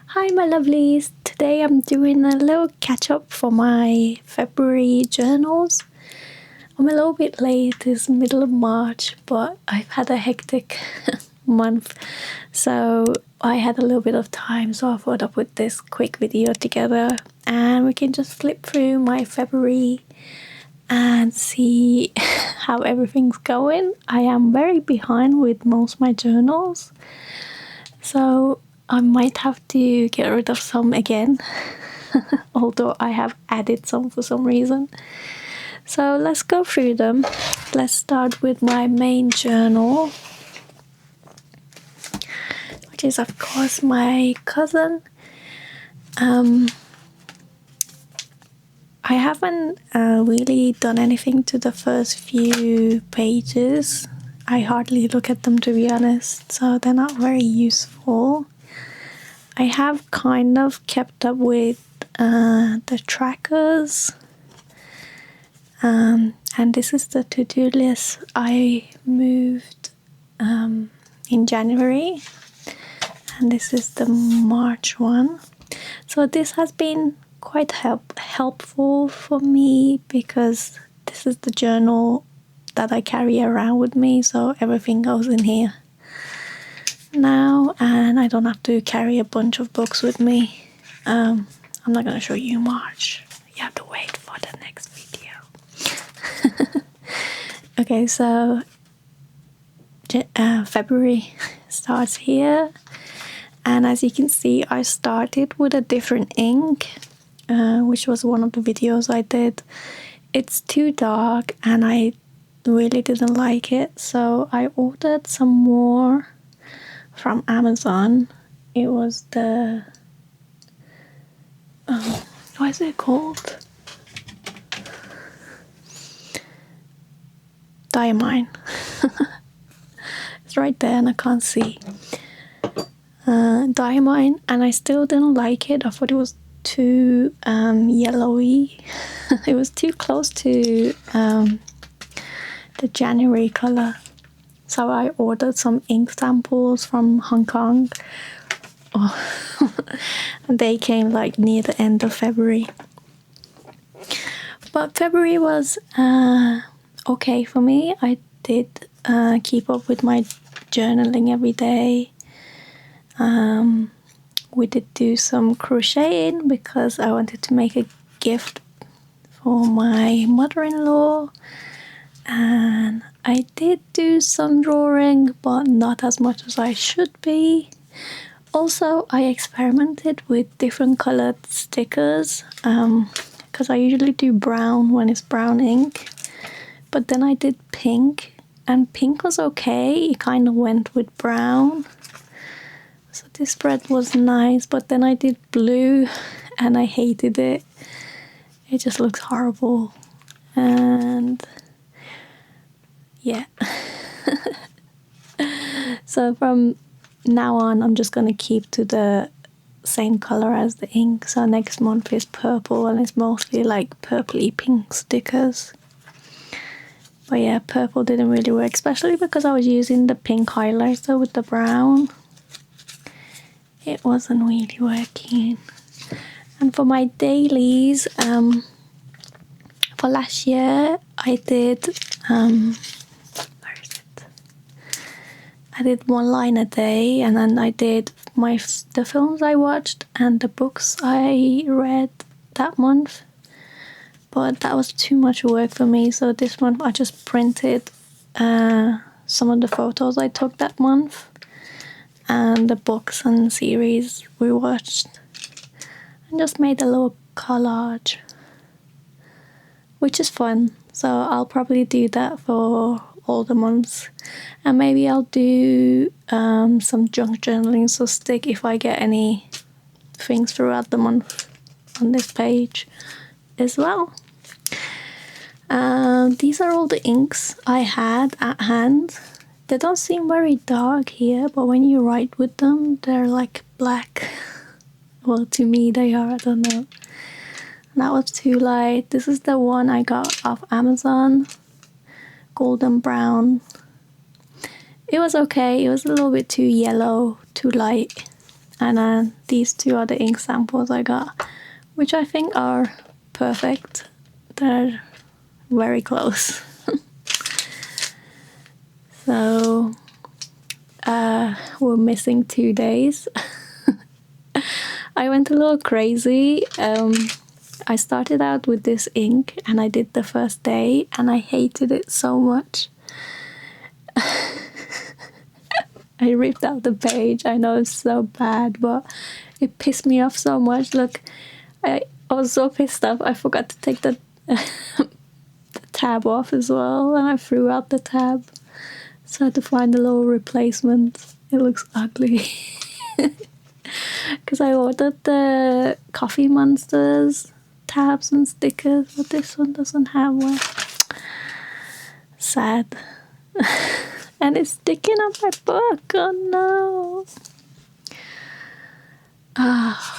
Hi my lovelies, today I'm doing a little catch up for my February journals. I'm a little bit late, it's middle of March, but I've had a hectic month, so I had a little bit of time, so I thought I'd put this quick video together and we can just flip through my February and see how everything's going. I am very behind with most of my journals, so I might have to get rid of some again, although I have added some for some reason. So let's go through them. Let's start with my main journal, which is of course my cousin. I haven't really done anything to the first few pages. I hardly look at them, to be honest, so they're not very useful. I have kind of kept up with the trackers, and this is the to-do list I moved in January, and this is the March one. So this has been quite helpful for me because this is the journal that I carry around with me, so everything goes in here now and I don't have to carry a bunch of books with me. I'm not going to show you March, you have to wait for the next video. Okay, so February starts here, and as you can see I started with a different ink, which was one of the videos I did. It's too dark and I really didn't like it, so I ordered some more from Amazon. It was the what is it called? Diamine. It's right there and I can't see. Diamine, and I still didn't like it. I thought it was too yellowy. It was too close to the January color. So I ordered some ink samples from Hong Kong. Oh. And they came like near the end of February. But February was okay for me. I did keep up with my journaling every day. We did do some crocheting because I wanted to make a gift for my mother-in-law, and I did do some drawing but not as much as I should be. Also, I experimented with different colored stickers because I usually do brown when it's brown ink, but then I did pink and pink was okay. It kind of went with brown, so this spread was nice, but then I did blue and I hated it. It just looks horrible, and yeah. So from now on I'm just going to keep to the same color as the ink. So next month is purple and it's mostly like purpley pink stickers. But yeah, purple didn't really work, especially because I was using the pink highlighter with the brown. It wasn't really working. And for my dailies, for last year I did where is it? I did one line a day, and then I did the films I watched and the books I read that month. But that was too much work for me, so this month I just printed some of the photos I took that month and the books and series we watched, and just made a little collage, which is fun. So I'll probably do that for all the months, and maybe I'll do some junk journaling, so stick if I get any things throughout the month on this page as well. These are all the inks I had at hand. They don't seem very dark here, but when you write with them they're like black. Well, to me they are, I don't know. And that was too light. This is the one I got off Amazon, golden brown. It was okay, it was a little bit too yellow, too light. And then these two are the ink samples I got, which I think are perfect. They're very close. So we're missing 2 days. I went a little crazy. I started out with this ink and I did the first day and I hated it so much. I ripped out the page. I know it's so bad, but it pissed me off so much. Look, I was so pissed off I forgot to take the tab off as well, and I threw out the tab. So I had to find a little replacement. It looks ugly. Because I ordered the Coffee Monsters tabs and stickers, but this one doesn't have one. Sad. And it's sticking on my book. Oh no.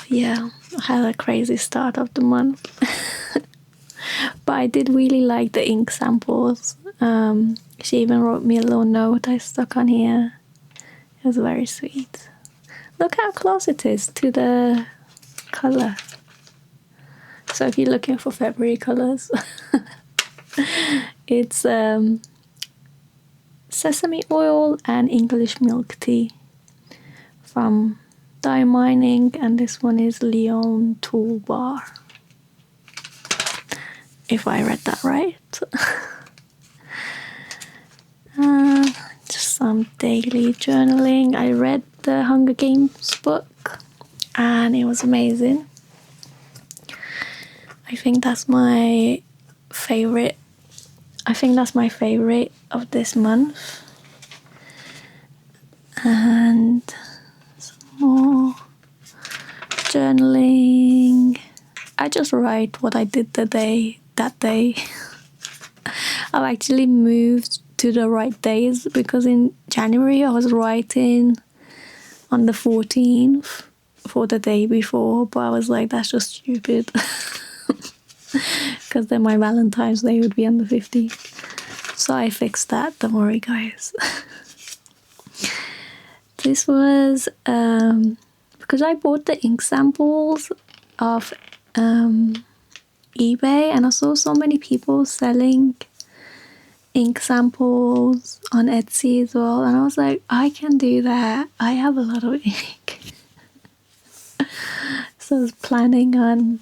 Yeah, I had a crazy start of the month. But I did really like the ink samples. She even wrote me a little note I stuck on here. It was very sweet. Look how close it is to the colour. So if you're looking for February colours, it's sesame oil and English milk tea from Dye Mining, and this one is Leon Toolbar. If I read that right. Just some daily journaling. I read the Hunger Games book and it was amazing. I think that's my favorite. Of this month. And some more journaling. I just write what I did that day. I've actually moved to the right days because in January I was writing on the 14th for the day before, but I was like, that's just stupid. Because then my Valentine's Day would be on the 15th. So I fixed that, don't worry guys. This was because I bought the ink samples of eBay, and I saw so many people selling ink samples on Etsy as well, and I was like, I can do that. I have a lot of ink. So I was planning on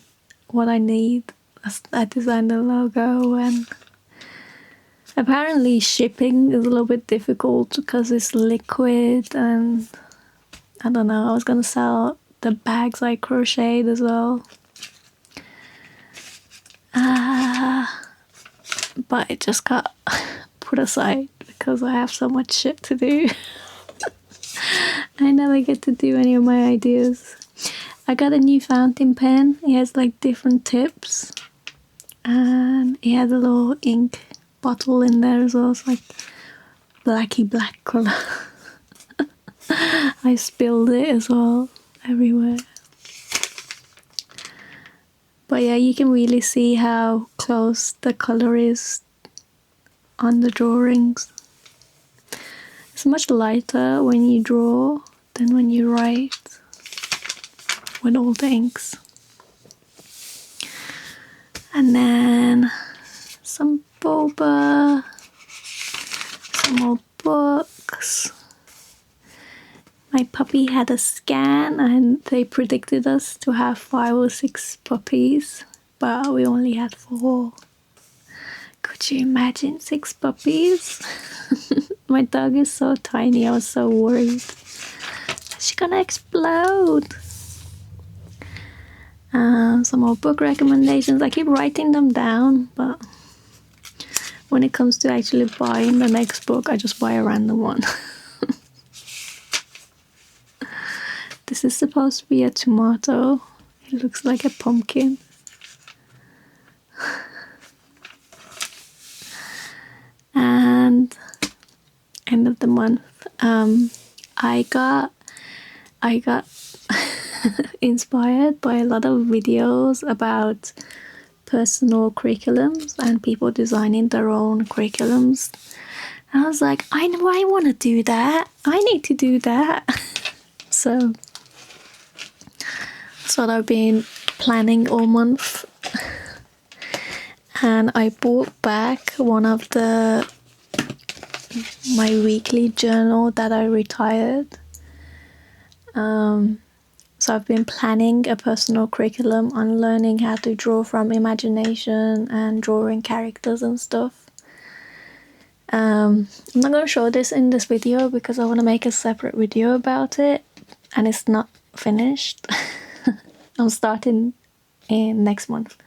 what I need. I designed the logo, and apparently shipping is a little bit difficult because it's liquid, and I don't know, I was gonna sell the bags I crocheted as well. But it just got put aside because I have so much shit to do. I never get to do any of my ideas. I got a new fountain pen. It has like different tips, and it has a little ink bottle in there as well. It's like blacky black colour. I spilled it as well everywhere. But yeah, you can really see how close the colour is on the drawings. It's much lighter when you draw than when you write with all the inks. And then some boba, some more books. My puppy had a scan and they predicted us to have 5 or 6 puppies, but we only had 4. Could you imagine 6 puppies? My dog is so tiny, I was so worried. She's gonna explode. Some more book recommendations. I keep writing them down, but when it comes to actually buying the next book, I just buy a random one. This is supposed to be a tomato. It looks like a pumpkin. And end of the month, I got inspired by a lot of videos about personal curriculums and people designing their own curriculums. And I was like, I want to do that. I need to do that. So So I've been planning all month, and I bought back one of my weekly journal that I retired. So I've been planning a personal curriculum on learning how to draw from imagination and drawing characters and stuff. I'm not going to show this in this video because I want to make a separate video about it, and it's not finished. I'm starting in next month.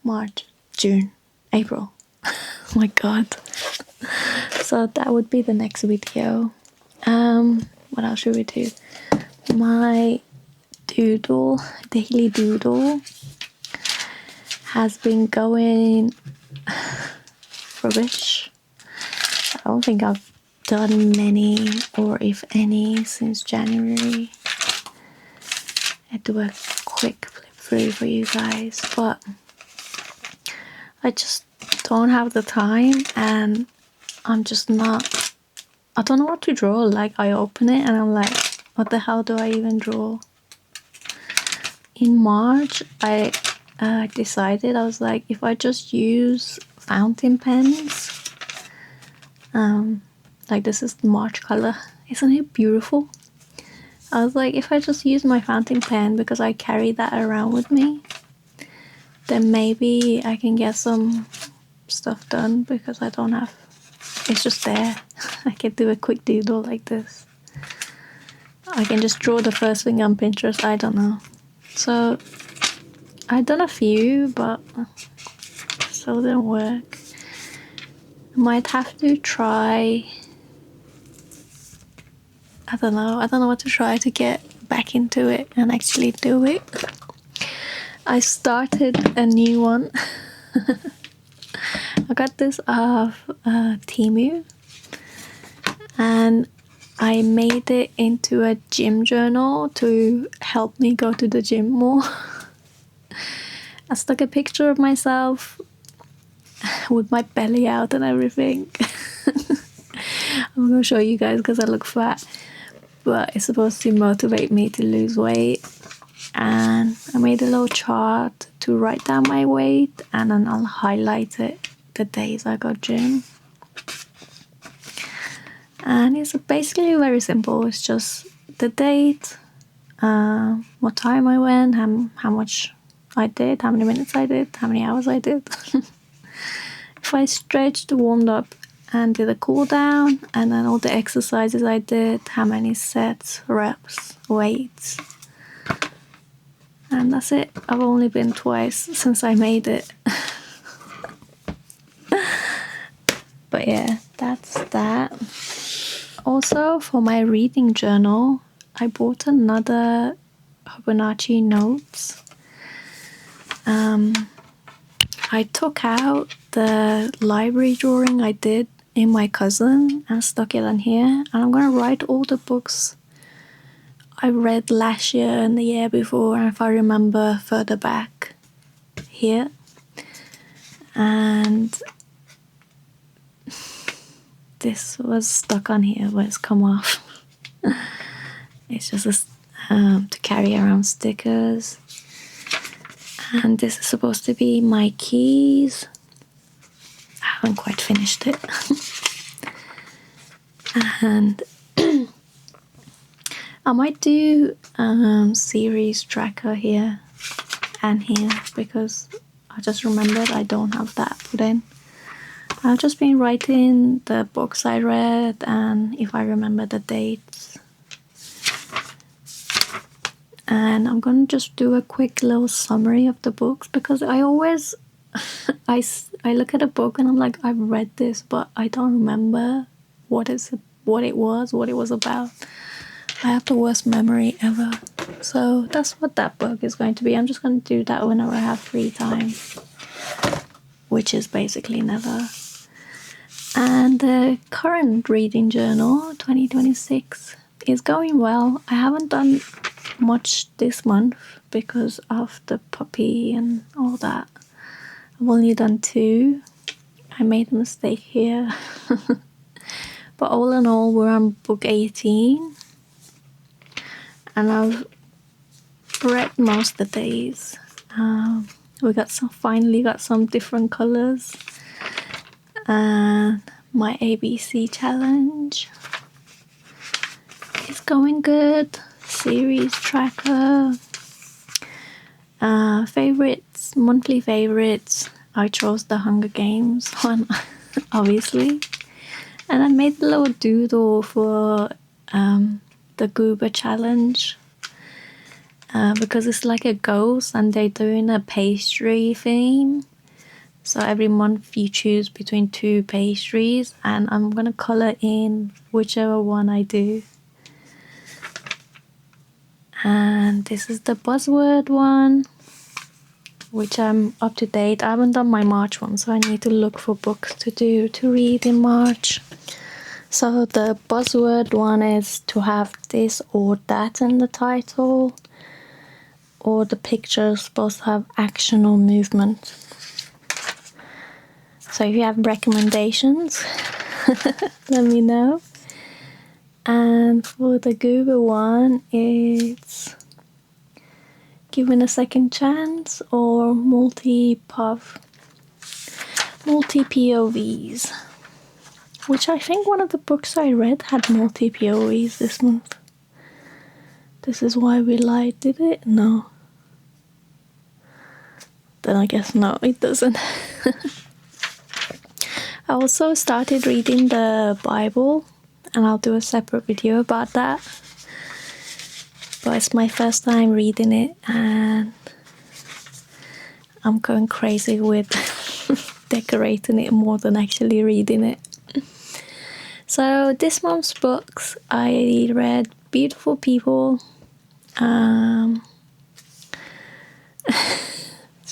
March, June, April. Oh my god. So that would be the next video. What else should we do? My daily doodle has been going rubbish. I don't think I've done many, or if any, since January. I do a quick flip through for you guys, but I just don't have the time, and I'm just not, I don't know what to draw. Like, I open it and I'm like, what the hell do I even draw? In March, I decided, I was like, if I just use fountain pens, like this is the March color, isn't it beautiful? I was like, if I just use my fountain pen, because I carry that around with me, then maybe I can get some stuff done, because I don't have, it's just there. I can do a quick doodle like this. I can just draw the first thing on Pinterest, I don't know. So I've done a few, but still didn't work. I might have to try, I don't know what to try to get back into it and actually do it. I started a new one. I got this off Temu, and I made it into a gym journal to help me go to the gym more. I stuck a picture of myself with my belly out and everything. I'm going to show you guys because I look fat, but it's supposed to motivate me to lose weight. And I made a little chart to write down my weight, and then I'll highlight it the days I go gym. And it's basically very simple. It's just the date, what time I went, how much I did, how many minutes I did, how many hours I did. If I stretched, warmed up, and did a cool down, and then all the exercises I did, how many sets, reps, weights. And that's it. I've only been twice since I made it. But yeah, that's that. Also, for my reading journal, I bought another Hobonichi notes. I took out the library drawing I did in my cousin and stuck it on here. And I'm going to write all the books I read last year and the year before, and if I remember further back here. And this was stuck on here, but it's come off. It's just to carry around stickers. And this is supposed to be my keys. I haven't quite finished it. And I might do series tracker here and here, because I just remembered I don't have that put in. I've just been writing the books I read and if I remember the dates. And I'm gonna just do a quick little summary of the books, because I always I look at a book and I'm like, I've read this, but I don't remember what it was about. I have the worst memory ever. So that's what that book is going to be. I'm just going to do that whenever I have free time, which is basically never. And the current reading journal, 2026, is going well. I haven't done much this month because of the puppy and all that. I've only done 2. I made a mistake here. But all in all, we're on book 18. And I've red most of the days. We finally got some different colors. And my ABC challenge is going good. Series tracker. Favorites, monthly favorites. I chose the Hunger Games one, obviously. And I made a little doodle for the Goober challenge. Because it's like a ghost and they're doing a pastry theme. So every month you choose between 2 pastries and I'm going to colour in whichever one I do. And this is the buzzword one, which I'm up to date. I haven't done my March one, so I need to look for books to read in March. So the buzzword one is to have this or that in the title. Or the picture is supposed to have action or movement. So if you have recommendations, let me know. And for the Goober one, it's Given a Second Chance or multi-POVs. Which I think one of the books I read had multi-POVs this month. This Is Why We Lie, did it? No. Then I guess no, it doesn't. I also started reading the Bible, and I'll do a separate video about that. But it's my first time reading it, and I'm going crazy with decorating it more than actually reading it. So this month's books, I read Beautiful People.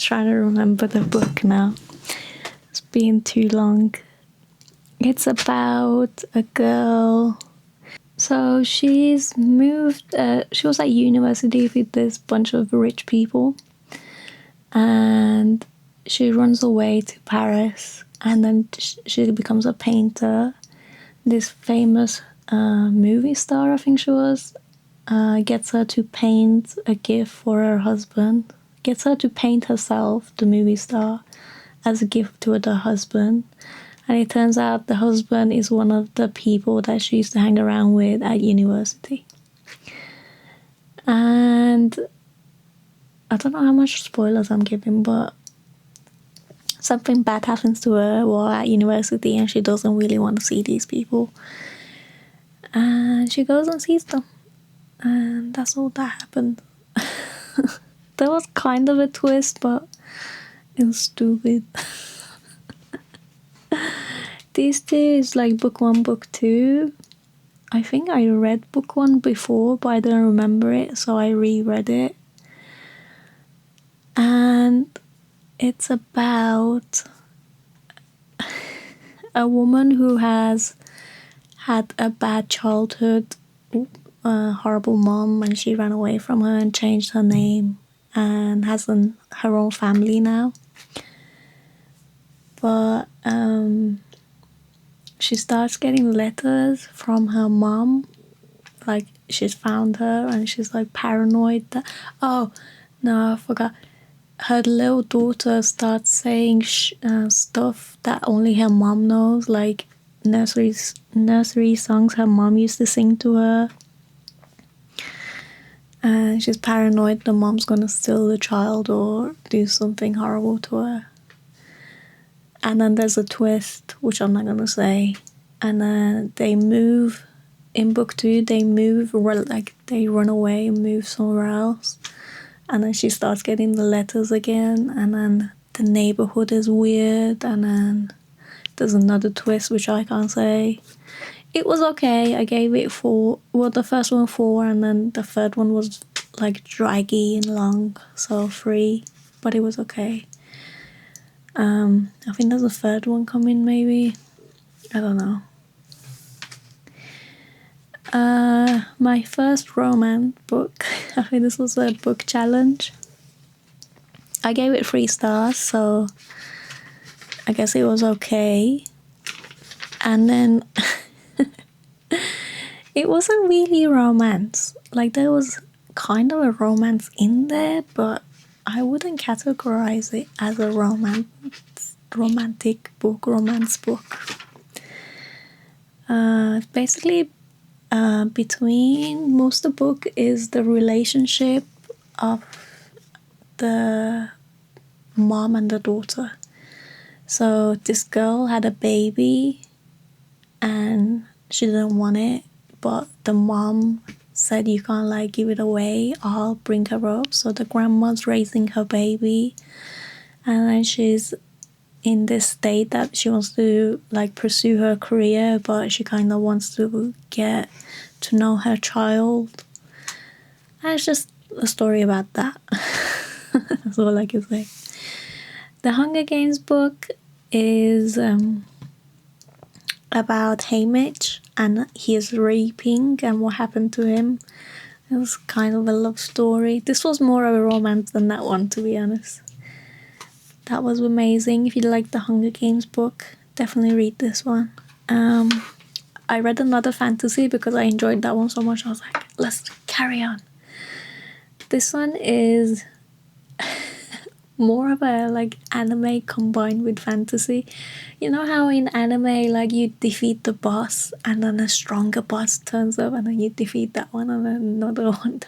Trying to remember the book now. It's been too long. It's about a girl. So she's moved. She was at university with this bunch of rich people, and she runs away to Paris, and then she becomes a painter. This famous movie star, I think she was, gets her to paint a gift for her husband. Gets her to paint herself, the movie star, as a gift to her husband. And it turns out the husband is one of the people that she used to hang around with at university. And I don't know how much spoilers I'm giving, but something bad happens to her while at university and she doesn't really want to see these people. And she goes and sees them. And that's all that happened. There was kind of a twist, but it was stupid. These two is like book 1, book 2. I think I read book 1 before, but I don't remember it, so I reread it. And it's about a woman who has had a bad childhood, a horrible mom, and she ran away from her and changed her name and has her own family now. But she starts getting letters from her mom, like she's found her and she's like paranoid that, oh no, I forgot, her little daughter starts saying stuff that only her mom knows, like nursery songs her mom used to sing to her. And she's paranoid the mom's gonna steal the child or do something horrible to her. And then there's a twist, which I'm not gonna say. And then they move, in book 2, they run away and move somewhere else. And then she starts getting the letters again, and then the neighborhood is weird, and then there's another twist, which I can't say. It was okay. I gave it 4. Well, the first one 4, and then the third one was like draggy and long, so 3. But it was okay. I think there's a third one coming, maybe. I don't know. My first romance book, I think this was a book challenge. I gave it 3 stars, so I guess it was okay. And then it wasn't really romance. Like, there was kind of a romance in there, but I wouldn't categorize it as a romantic book, romance book. Basically, between most of the book is the relationship of the mom and the daughter. So this girl had a baby and she didn't want it, but the mom said, you can't like give it away, I'll bring her up. So the grandma's raising her baby, and then she's in this state that she wants to like pursue her career, but she kind of wants to get to know her child. And it's just a story about that. That's all I can say. The Hunger Games book is about Haymitch and his raping and what happened to him. It was kind of a love story. This was more of a romance than that one, to be honest. That was amazing. If you like the Hunger Games book, definitely read this one. I read another fantasy because I enjoyed that one so much. I was like, let's carry on. This one is more of a like anime combined with fantasy. You know how in anime like you defeat the boss and then a stronger boss turns up and then you defeat that one and then another one.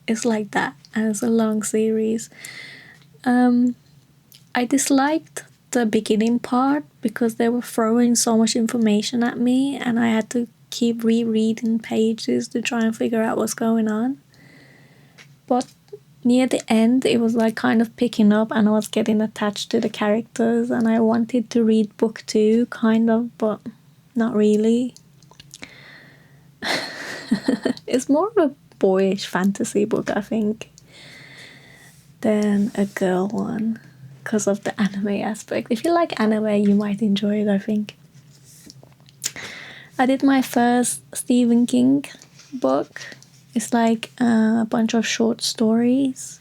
It's like that, and it's a long series. I disliked the beginning part because they were throwing so much information at me and I had to keep rereading pages to try and figure out what's going on. But near the end, it was like kind of picking up and I was getting attached to the characters and I wanted to read book 2, kind of, but not really. It's more of a boyish fantasy book, I think, than a girl one because of the anime aspect. If you like anime, you might enjoy it, I think. I did my first Stephen King book. It's like a bunch of short stories,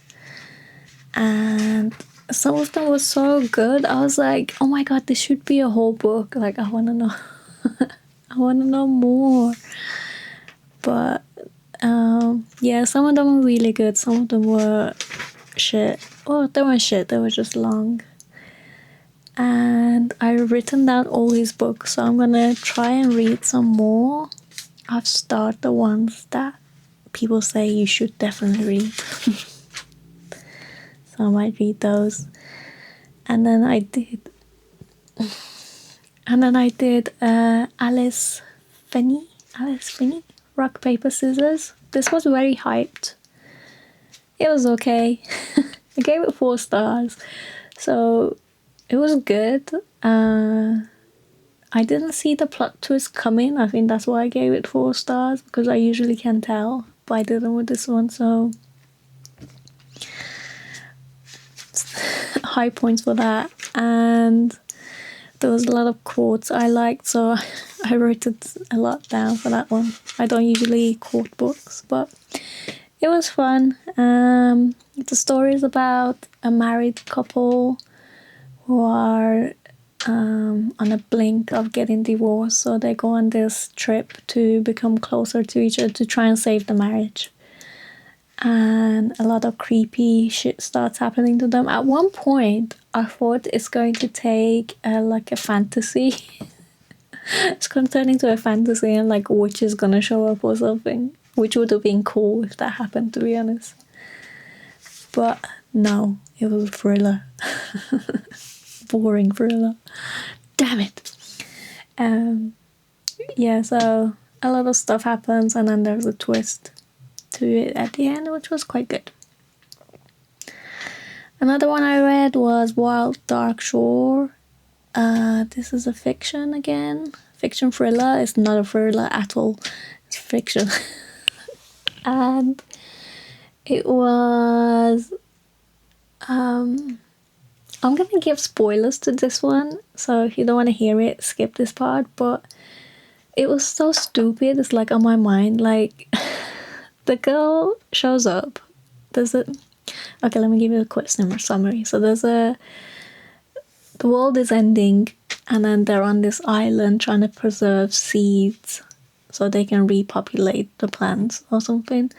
and some of them were so good. I was like, oh my god, this should be a whole book. Like, I want to know I want to know more. But yeah, some of them were really good, some of them were shit. Well, they weren't shit, they were just long. And I've written down all his books, so I'm gonna try and read some more. I've started the ones that people say you should definitely read. So I might read those. And then I did Alice Finney, Rock, Paper, Scissors. This was very hyped. It was okay. I gave it 4 stars. So it was good. I didn't see the plot twist coming. I think that's why I gave it 4 stars, because I usually can tell, but I didn't with this one, so high points for that. And there was a lot of quotes I liked, so I wrote it a lot down for that one. I don't usually quote books, but it was fun. The story is about a married couple who are on a blink of getting divorced, so they go on this trip to become closer to each other to try and save the marriage. And a lot of creepy shit starts happening to them. At one point, I thought it's going to take like a fantasy. It's going to turn into a fantasy and like a witch is going to show up or something, which would have been cool if that happened, to be honest. But no, it was a thriller. Boring thriller. Damn it. Yeah, so a lot of stuff happens and then there's a twist to it at the end, which was quite good. Another one I read was Wild Dark Shore. This is a fiction again. Fiction thriller. It's not a thriller at all. It's fiction. And it was... I'm going to give spoilers to this one, so if you don't want to hear it, skip this part, but it was so stupid. It's like on my mind, like the girl shows up. Okay, let me give you a quick summary. So the world is ending and then they're on this island trying to preserve seeds so they can repopulate the plants or something.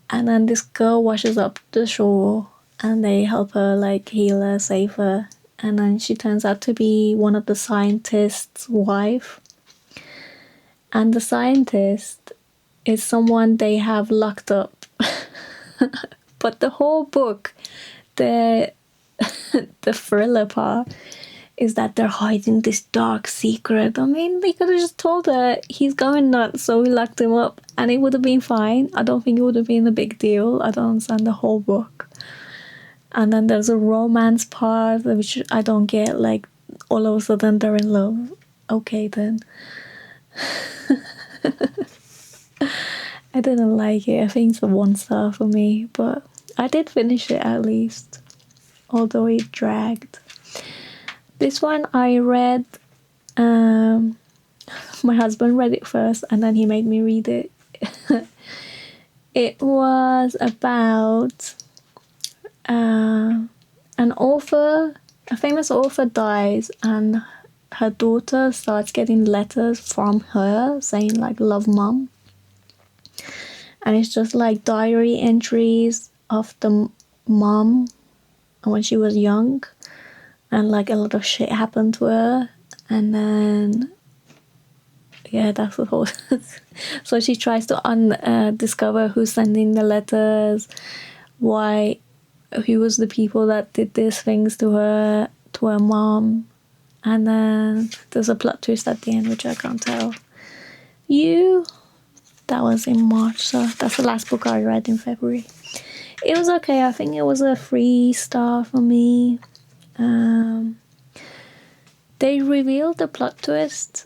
And then this girl washes up the shore and they help her, like, heal her, save her. And then she turns out to be one of the scientist's wife. And the scientist is someone they have locked up. But the whole book, the thriller part, is that they're hiding this dark secret. I mean, they could have just told her he's going nuts, so we locked him up, and it would have been fine. I don't think it would have been a big deal. I don't understand the whole book. And then there's a romance part, which I don't get. Like, all of a sudden they're in love. Okay, then. I didn't like it. I think it's a 1 star for me, but I did finish it at least, although it dragged. This one I read, my husband read it first and then he made me read it. It was about an author, a famous author dies, and her daughter starts getting letters from her saying, like, love mom. And it's just like diary entries of the mom when she was young. And, like, a lot of shit happened to her. And then, yeah, that's the whole... So she tries to discover who's sending the letters, who was the people that did these things to her mom. And then there's a plot twist at the end, which I can't tell you. That was in March, so that's the last book I read in February. It was okay. I think it was a 3 star for me. They revealed the plot twist,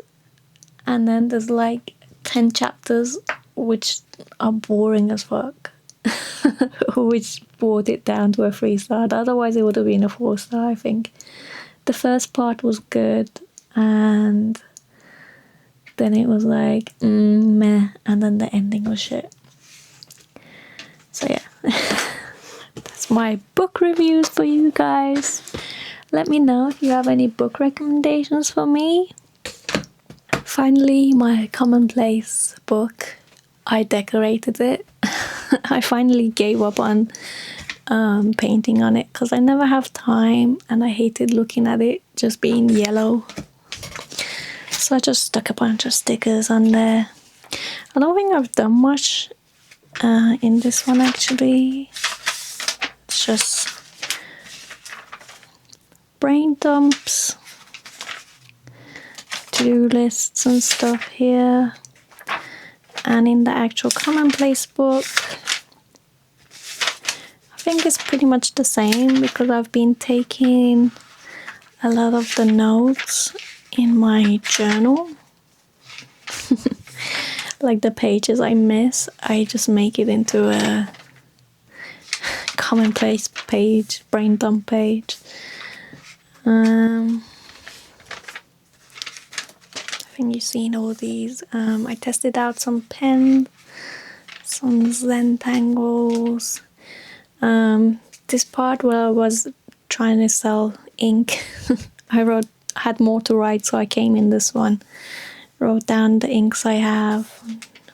and then there's like 10 chapters which are boring as fuck, which brought it down to a 3 star. Otherwise it would have been a 4 star, I think. The first part was good, and then it was like meh, and then the ending was shit. So yeah. That's my book reviews for you guys. Let me know if you have any book recommendations for me. Finally, my Commonplace book. I decorated it. I finally gave up on painting on it because I never have time and I hated looking at it just being yellow. So I just stuck a bunch of stickers on there. I don't think I've done much in this one actually. It's just brain dumps, to-do lists and stuff here. And in the actual Commonplace book, I think it's pretty much the same because I've been taking a lot of the notes in my journal. Like the pages I miss, I just make it into a Commonplace page, brain dump page. I think you've seen all these. I tested out some pens, some Zentangles. This part where I was trying to sell ink, I had more to write, so I came in this one. Wrote down the inks I have,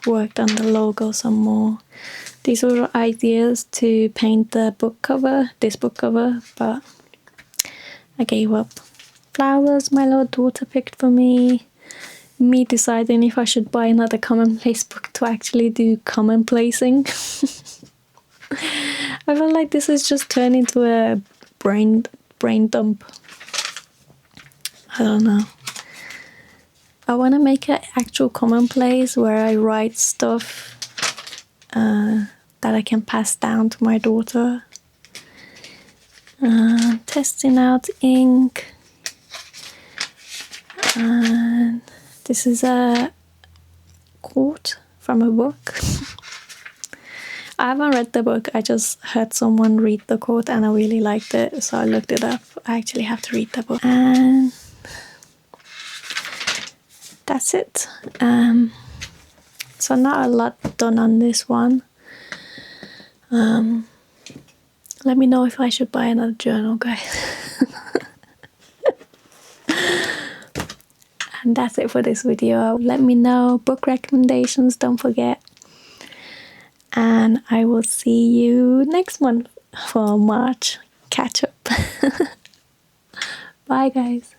worked on the logo some more. These were ideas to paint the book cover, this book cover, but I gave up. Flowers my little daughter picked for me. Me deciding if I should buy another Commonplace book to actually do commonplacing. I feel like this has just turned into a brain dump. I don't know. I want to make an actual Commonplace where I write stuff that I can pass down to my daughter. Testing out ink. And this is a quote from a book. I haven't read the book, I just heard someone read the quote and I really liked it, so I looked it up. I actually have to read the book. And that's it. So not a lot done on this one. Let me know if I should buy another journal, guys. And that's it for this video. Let me know, book recommendations, don't forget. And and I will see you next month for March catch up. Bye guys.